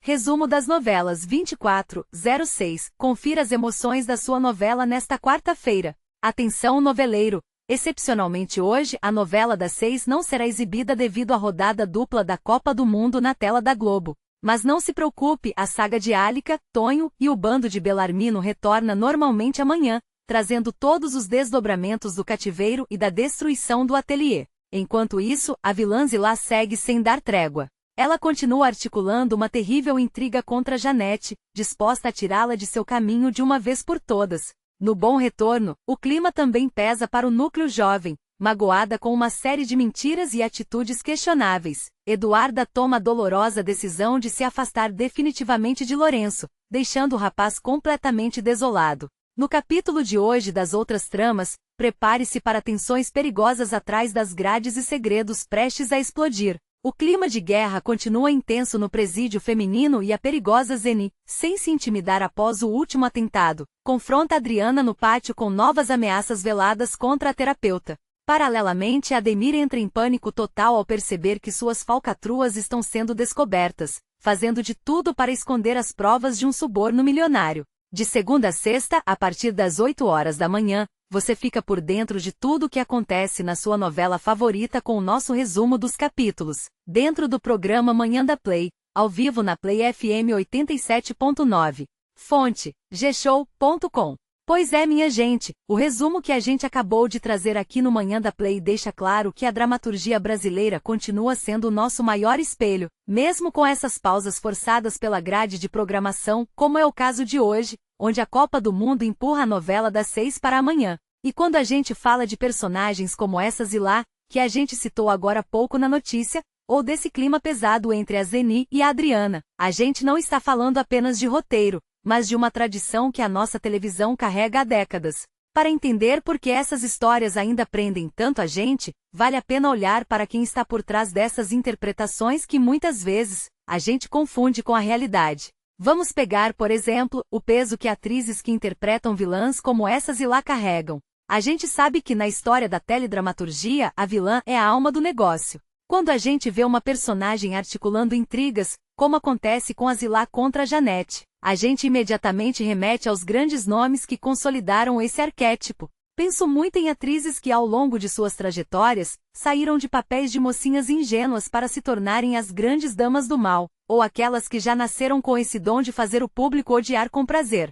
Resumo das novelas 24/06. Confira as emoções da sua novela nesta quarta-feira. Atenção noveleiro! Excepcionalmente hoje, a novela das 6 não será exibida devido à rodada dupla da Copa do Mundo na tela da Globo. Mas não se preocupe, a saga de Álica, Tonho e o bando de Belarmino retorna normalmente amanhã, trazendo todos os desdobramentos do cativeiro e da destruição do ateliê. Enquanto isso, a vilã Zilá segue sem dar trégua. Ela continua articulando uma terrível intriga contra Janete, disposta a tirá-la de seu caminho de uma vez por todas. No Bom Retorno, o clima também pesa para o núcleo jovem, magoada com uma série de mentiras e atitudes questionáveis. Eduarda toma a dolorosa decisão de se afastar definitivamente de Lourenço, deixando o rapaz completamente desolado. No capítulo de hoje das outras tramas, prepare-se para tensões perigosas atrás das grades e segredos prestes a explodir. O clima de guerra continua intenso no presídio feminino e a perigosa Zeni, sem se intimidar após o último atentado, confronta Adriana no pátio com novas ameaças veladas contra a terapeuta. Paralelamente, Ademir entra em pânico total ao perceber que suas falcatruas estão sendo descobertas, fazendo de tudo para esconder as provas de um suborno milionário. De segunda a sexta, a partir das 8 horas da manhã, você fica por dentro de tudo o que acontece na sua novela favorita com o nosso resumo dos capítulos, dentro do programa Manhã da Play, ao vivo na Play FM 87.9. Fonte: gshow.com. Pois é, minha gente, o resumo que a gente acabou de trazer aqui no Manhã da Play deixa claro que a dramaturgia brasileira continua sendo o nosso maior espelho, mesmo com essas pausas forçadas pela grade de programação, como é o caso de hoje, onde a Copa do Mundo empurra a novela das 6 para amanhã. E quando a gente fala de personagens como essa Zilá, que a gente citou agora há pouco na notícia, ou desse clima pesado entre a Zeni e a Adriana, a gente não está falando apenas de roteiro, mas de uma tradição que a nossa televisão carrega há décadas. Para entender por que essas histórias ainda prendem tanto a gente, vale a pena olhar para quem está por trás dessas interpretações que muitas vezes a gente confunde com a realidade. Vamos pegar, por exemplo, o peso que atrizes que interpretam vilãs como essa Zilá carregam. A gente sabe que na história da teledramaturgia, a vilã é a alma do negócio. Quando a gente vê uma personagem articulando intrigas, como acontece com a Zilá contra a Janete, a gente imediatamente remete aos grandes nomes que consolidaram esse arquétipo. Penso muito em atrizes que ao longo de suas trajetórias, saíram de papéis de mocinhas ingênuas para se tornarem as grandes damas do mal, ou aquelas que já nasceram com esse dom de fazer o público odiar com prazer.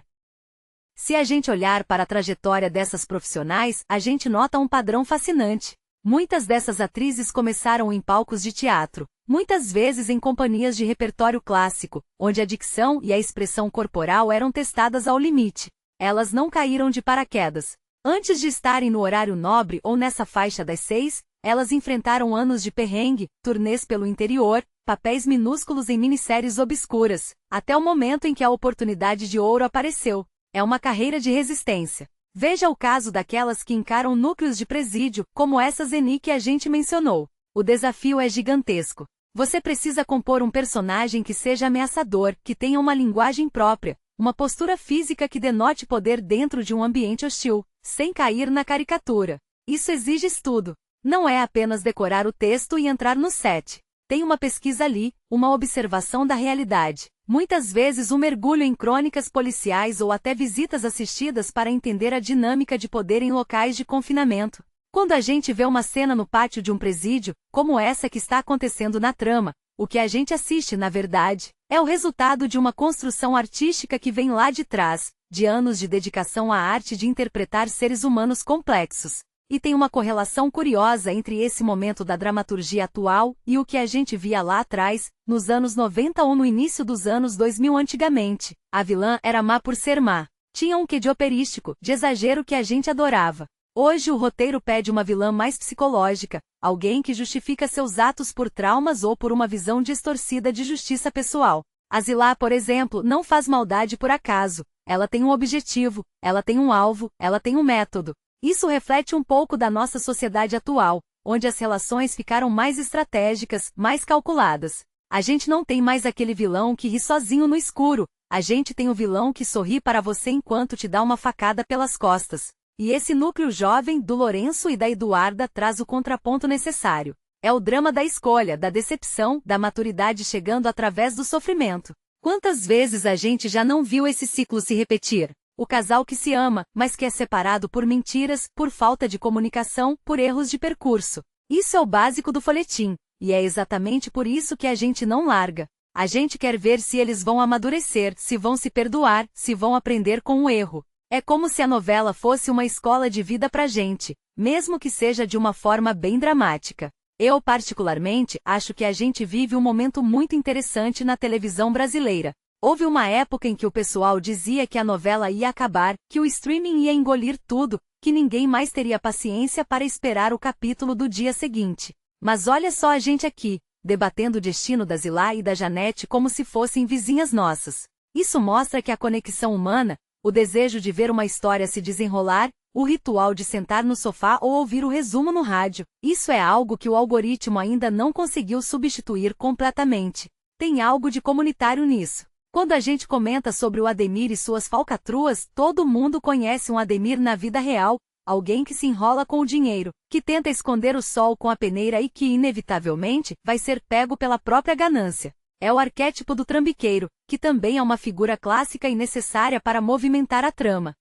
Se a gente olhar para a trajetória dessas profissionais, a gente nota um padrão fascinante. Muitas dessas atrizes começaram em palcos de teatro, muitas vezes em companhias de repertório clássico, onde a dicção e a expressão corporal eram testadas ao limite. Elas não caíram de paraquedas. Antes de estarem no horário nobre ou nessa faixa das 6, elas enfrentaram anos de perrengue, turnês pelo interior, papéis minúsculos em minisséries obscuras, até o momento em que a oportunidade de ouro apareceu. É uma carreira de resistência. Veja o caso daquelas que encaram núcleos de presídio, como essa Zeni que a gente mencionou. O desafio é gigantesco. Você precisa compor um personagem que seja ameaçador, que tenha uma linguagem própria, uma postura física que denote poder dentro de um ambiente hostil, sem cair na caricatura. Isso exige estudo. Não é apenas decorar o texto e entrar no set. Tem uma pesquisa ali, uma observação da realidade. Muitas vezes um mergulho em crônicas policiais ou até visitas assistidas para entender a dinâmica de poder em locais de confinamento. Quando a gente vê uma cena no pátio de um presídio, como essa que está acontecendo na trama, o que a gente assiste, na verdade, é o resultado de uma construção artística que vem lá de trás, de anos de dedicação à arte de interpretar seres humanos complexos. E tem uma correlação curiosa entre esse momento da dramaturgia atual e o que a gente via lá atrás, nos anos 90 ou no início dos anos 2000 antigamente. A vilã era má por ser má. Tinha um quê de operístico, de exagero que a gente adorava. Hoje o roteiro pede uma vilã mais psicológica, alguém que justifica seus atos por traumas ou por uma visão distorcida de justiça pessoal. A Zilá, por exemplo, não faz maldade por acaso. Ela tem um objetivo, ela tem um alvo, ela tem um método. Isso reflete um pouco da nossa sociedade atual, onde as relações ficaram mais estratégicas, mais calculadas. A gente não tem mais aquele vilão que ri sozinho no escuro, a gente tem o vilão que sorri para você enquanto te dá uma facada pelas costas. E esse núcleo jovem do Lourenço e da Eduarda traz o contraponto necessário. É o drama da escolha, da decepção, da maturidade chegando através do sofrimento. Quantas vezes a gente já não viu esse ciclo se repetir? O casal que se ama, mas que é separado por mentiras, por falta de comunicação, por erros de percurso. Isso é o básico do folhetim, e é exatamente por isso que a gente não larga. A gente quer ver se eles vão amadurecer, se vão se perdoar, se vão aprender com o erro. É como se a novela fosse uma escola de vida pra gente, mesmo que seja de uma forma bem dramática. Eu, particularmente, acho que a gente vive um momento muito interessante na televisão brasileira. Houve uma época em que o pessoal dizia que a novela ia acabar, que o streaming ia engolir tudo, que ninguém mais teria paciência para esperar o capítulo do dia seguinte. Mas olha só a gente aqui, debatendo o destino da Zilá e da Janete como se fossem vizinhas nossas. Isso mostra que a conexão humana, o desejo de ver uma história se desenrolar, o ritual de sentar no sofá ou ouvir o resumo no rádio, isso é algo que o algoritmo ainda não conseguiu substituir completamente. Tem algo de comunitário nisso. Quando a gente comenta sobre o Ademir e suas falcatruas, todo mundo conhece um Ademir na vida real, alguém que se enrola com o dinheiro, que tenta esconder o sol com a peneira e que, inevitavelmente, vai ser pego pela própria ganância. É o arquétipo do trambiqueiro, que também é uma figura clássica e necessária para movimentar a trama.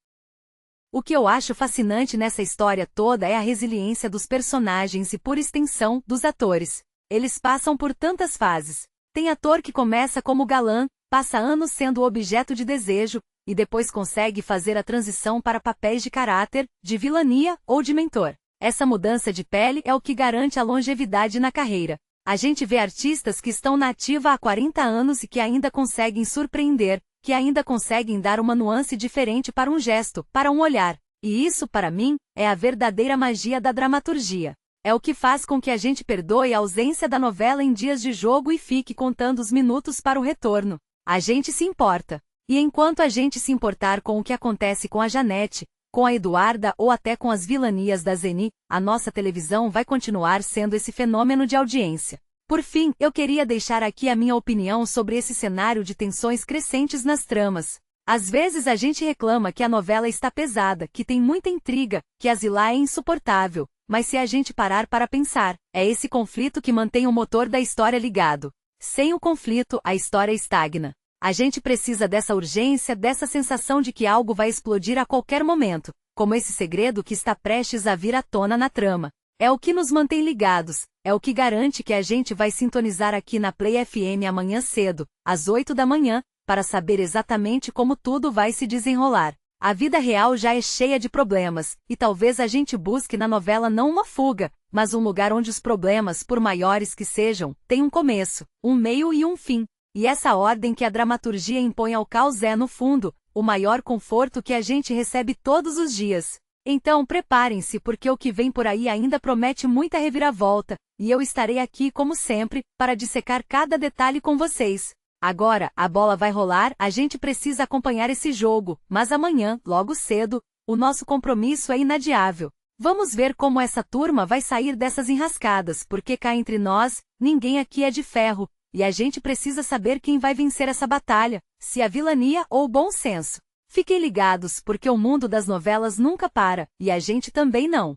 O que eu acho fascinante nessa história toda é a resiliência dos personagens e, por extensão, dos atores. Eles passam por tantas fases. Tem ator que começa como galã, passa anos sendo objeto de desejo, e depois consegue fazer a transição para papéis de caráter, de vilania ou de mentor. Essa mudança de pele é o que garante a longevidade na carreira. A gente vê artistas que estão na ativa há 40 anos e que ainda conseguem surpreender, que ainda conseguem dar uma nuance diferente para um gesto, para um olhar. E isso, para mim, é a verdadeira magia da dramaturgia. É o que faz com que a gente perdoe a ausência da novela em dias de jogo e fique contando os minutos para o retorno. A gente se importa. E enquanto a gente se importar com o que acontece com a Janete, com a Eduarda ou até com as vilanias da Zeni, a nossa televisão vai continuar sendo esse fenômeno de audiência. Por fim, eu queria deixar aqui a minha opinião sobre esse cenário de tensões crescentes nas tramas. Às vezes a gente reclama que a novela está pesada, que tem muita intriga, que a Zilá é insuportável, mas se a gente parar para pensar, é esse conflito que mantém o motor da história ligado. Sem o conflito, a história estagna. A gente precisa dessa urgência, dessa sensação de que algo vai explodir a qualquer momento, como esse segredo que está prestes a vir à tona na trama. É o que nos mantém ligados, é o que garante que a gente vai sintonizar aqui na Play FM amanhã cedo, às 8 da manhã, para saber exatamente como tudo vai se desenrolar. A vida real já é cheia de problemas, e talvez a gente busque na novela não uma fuga, mas um lugar onde os problemas, por maiores que sejam, têm um começo, um meio e um fim. E essa ordem que a dramaturgia impõe ao caos é, no fundo, o maior conforto que a gente recebe todos os dias. Então preparem-se porque o que vem por aí ainda promete muita reviravolta, e eu estarei aqui como sempre, para dissecar cada detalhe com vocês. Agora, a bola vai rolar, a gente precisa acompanhar esse jogo, mas amanhã, logo cedo, o nosso compromisso é inadiável. Vamos ver como essa turma vai sair dessas enrascadas, porque cá entre nós, ninguém aqui é de ferro, e a gente precisa saber quem vai vencer essa batalha, se a vilania ou o bom senso. Fiquem ligados, porque o mundo das novelas nunca para, e a gente também não.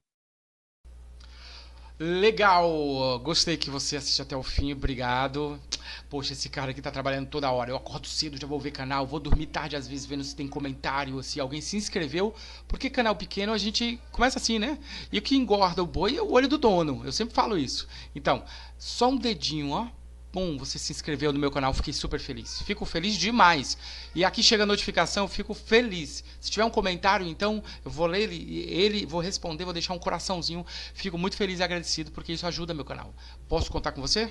Legal, gostei que você assiste até o fim, obrigado. Poxa, esse cara aqui tá trabalhando toda hora. Eu acordo cedo, já vou ver canal, vou dormir tarde às vezes vendo se tem comentário, se alguém se inscreveu. Porque canal pequeno a gente começa assim, né? E o que engorda o boi é o olho do dono, eu sempre falo isso. Então, só um dedinho, ó. Bom, você se inscreveu no meu canal, fiquei super feliz. Fico feliz demais. E aqui chega a notificação, eu fico feliz. Se tiver um comentário, então, eu vou ler ele, vou responder, vou deixar um coraçãozinho. Fico muito feliz e agradecido porque isso ajuda meu canal. Posso contar com você?